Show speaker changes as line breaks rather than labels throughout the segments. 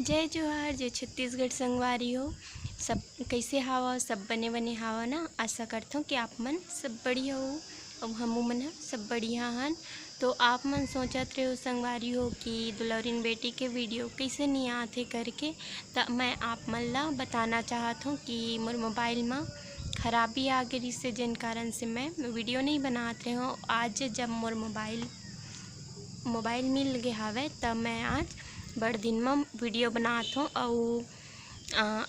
जय जोहार जय छत्तीसगढ़ संगवारी हो। सब कैसे हावा सब बने बने हावा ना। आशा करता हूँ कि आप मन सब बढ़िया हो। अब हम मन सब बढ़िया हन। तो आप मन सोचत रहे हो संगवारी हो कि दुलौरिन बेटी के वीडियो कैसे नहीं आते करके। तो मैं आप मन ला बताना चाहत हूँ कि मोर मोबाइल में खराबी आ गई से जिन कारण से मैं वीडियो नहीं बनात रहे हूँ। आज जब मोर मोबाइल मिल गए हवे तब मैं आज बड़ दिन में वीडियो बनात हूँ। और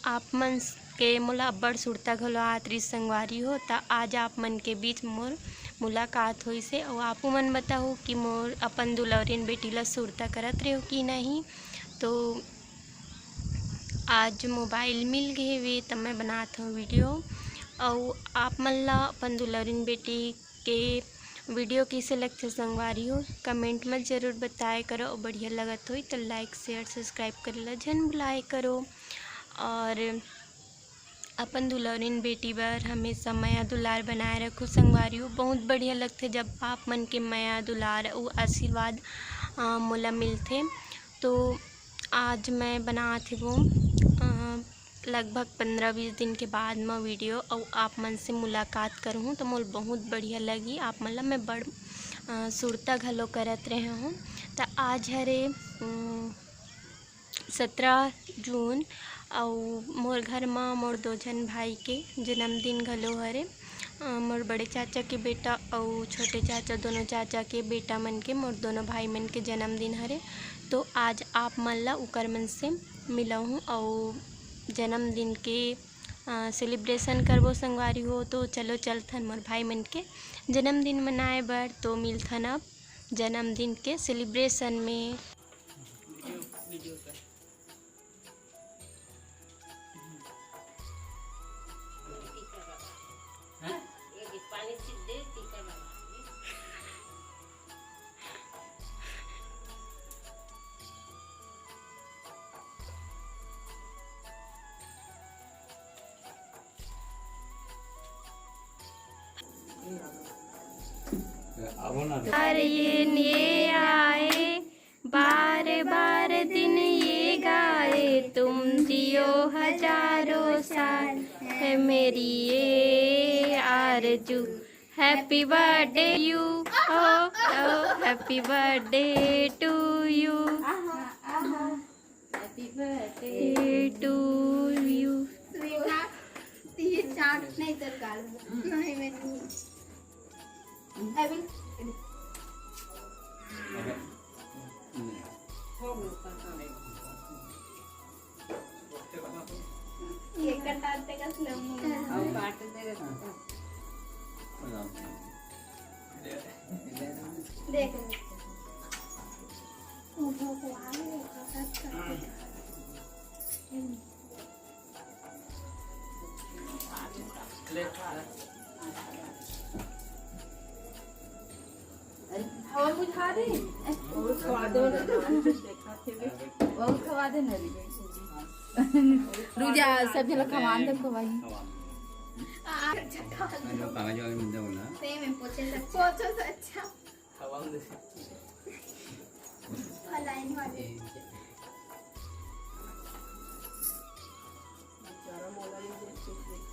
आप मन के मोला अब्बड़ सुरता घलो आत रही संगवारी हो। त आज आप मन के बीच मोर मुलाकात हुई से और आपू मन बताओ कि मोर अपन दुलौरिन बेटी ला सुरता करत रहे हो कि नहीं। तो आज मोबाइल मिल गए वे तब मैं बनात हूँ वीडियो। और आप मन ला अपन दुलौरिन बेटी के वीडियो कैसे लगते संगवारी हो कमेंट में ज़रूर बताए करो। और बढ़िया लगत हो तो लाइक शेयर सब्सक्राइब करे ला जन बुलाए करो। और अपन दुलौरिन बेटी बर हमेशा माया दुलार बनाए रखो संगवारी हो। बहुत बढ़िया लगते जब आप मन के माया दुलार और आशीर्वाद मोला मिलते। तो आज मैं बनात वो लगभग 15-20 दिन के बाद मैं वीडियो और आप मन से मुलाकात करूँ तो मोल बहुत बढ़िया लगी। आप मन ला मैं बड़ सुरता घलो करत रहे हूँ। तो आज हरे 17 जून और मोर घर में मोर 2 जन भाई के जन्मदिन घलो हरे। मोर बड़े चाचा के बेटा और छोटे चाचा दोनों चाचा के बेटा मन के मोर दोनों भाई मन के जन्मदिन हरे। तो आज आप मन ला उकर मन से मिला हूँ और जन्मदिन के सेलिब्रेशन करबो संगवारी हो। तो चलो चलथन मोर भाई मन के जन्मदिन मनाए बर। तो मिलथन अब जन्मदिन के सेलिब्रेशन में। अरे ये आए बार बार दिन ये गाए तुम जियो हजारों साल है मेरी ये आरज़ू। Happy birthday you oh happy birthday to you happy birthday to you.
नहीं तर काल नहीं मैं I will ये कटाते का स्लम और काटते का देख वो आ हवा बुझा दे और खवा दो और खवा दे ना रुजा सब जला खवान दे खवाई
जो कागज वाले मिलते हो ना
सेम है पोछे से अच्छा
खवान दे
लाइन वाले
सारा मोला ने देख सकते हैं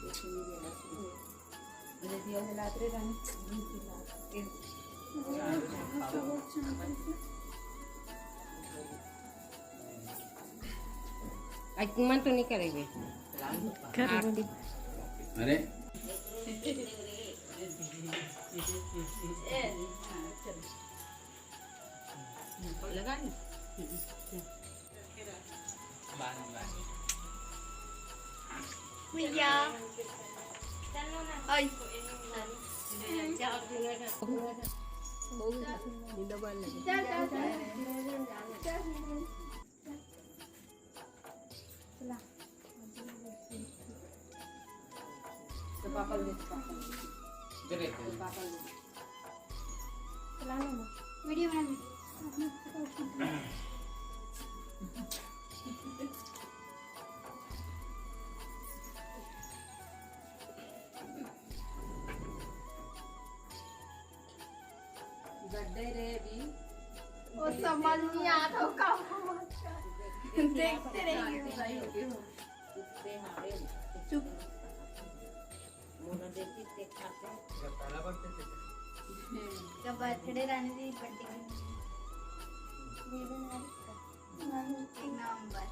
देखिए ये दिया है लातरे रंग
मन तो नहीं करेंगे
अरे
लगा
भैया आई
तो पापा ले
वीडियो बना
गड्ढे रे अभी
वो समझ नहीं आता वो काम देखते रहिए।
सही हो गए हो उससे हारे
चुप।
मोना देखी देख खाते
पहला बार थे
जब बर्थडे रहने दी बर्थडे नवंबर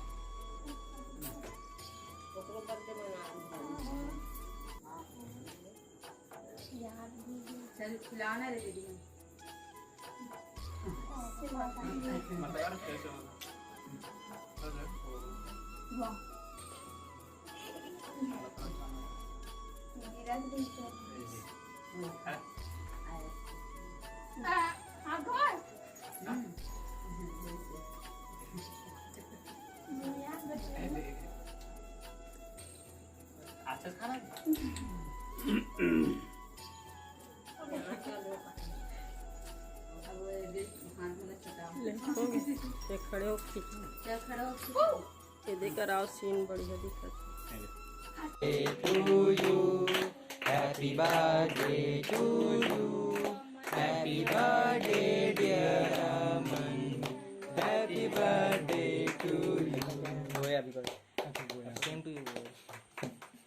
ओकरो बर्थडे मना
चल खिलाना रे दीदी
मतलब यार कैसे
वाह मेरा भी हाँ कौन
अच्छा खाना
ये खड़े हो
क्या खड़ा हो
ये देकर आओ सीन बढ़िया दिखा
Happy birthday to you. Happy birthday, dear Aman. Happy birthday to you. Happy birthday. Same to you.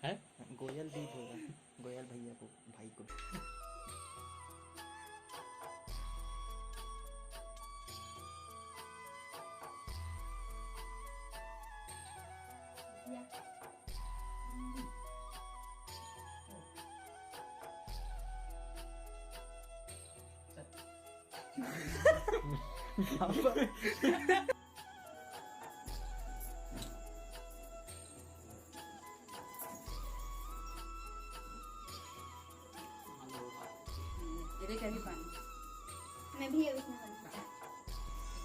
है? गोयल भी होगा. गोयल भैया को, भाई को.
मैं भी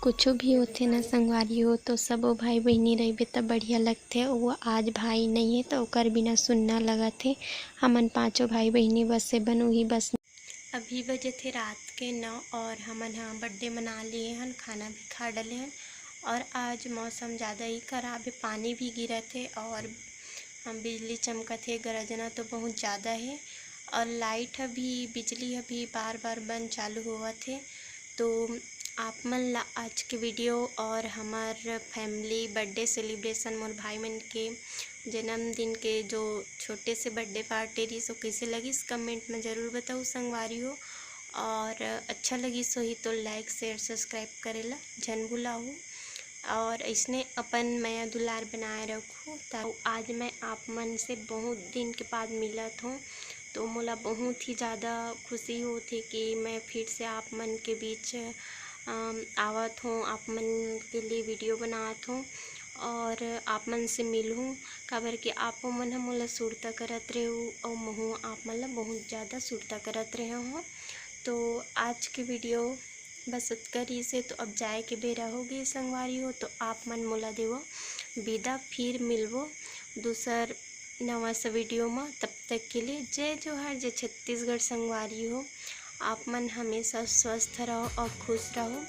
कुछ भी होते ना संगवारी हो तो सब भाई बहनी रहे तब बढ़िया लगते। वो आज भाई नहीं है तो ओकर बिना सुनना लगा थे। हमन पांचों भाई बहनी बस से बनू ही बस। अभी बजे थे रात के 9 और हमन हाँ बर्थडे मना लिए हन, खाना भी खा डले हन। और आज मौसम ज़्यादा ही ख़राब है, पानी भी गिरा थे और हम बिजली चमका थे, गरजना तो बहुत ज़्यादा है। और लाइट अभी बिजली अभी बार बार बंद चालू हुआ थे। तो आप मन ला आज के वीडियो और हमार फैमिली बर्थडे सेलिब्रेशन मोर भाई मन के जन्मदिन के जो छोटे से बर्थडे पार्टी रही सो कैसे लगी कमेंट में ज़रूर बताओ संगवारी हो। और अच्छा लगी सो ही तो लाइक शेयर सब्सक्राइब करेला जन भुलाओ। और इसने अपन मैं दुलार बनाए रखूँ। तो आज मैं आप मन से बहुत दिन के बाद मिलत हूँ तो मोला बहुत ही ज़्यादा खुशी होती कि मैं फिर से आप मन के बीच आवत हूँ, आप मन के लिए वीडियो बनात हूँ और आप मन से मिलूँ। काबर कि आप मन ह मोला सुरता करत रहे हो और महू आप मन ला बहुत ज़्यादा सुरता करत रहे हो। तो आज के वीडियो बस करी से तो अब जाए के बेरा हो गई संगवारी हो। तो आप मन मोला देवो विदा, फिर मिलवो दूसर नवा सा वीडियो में। तब तक के लिए जय जोहार, जय छत्तीसगढ़ संगवारी हो। आप मन हमेशा स्वस्थ रहो और खुश रहो।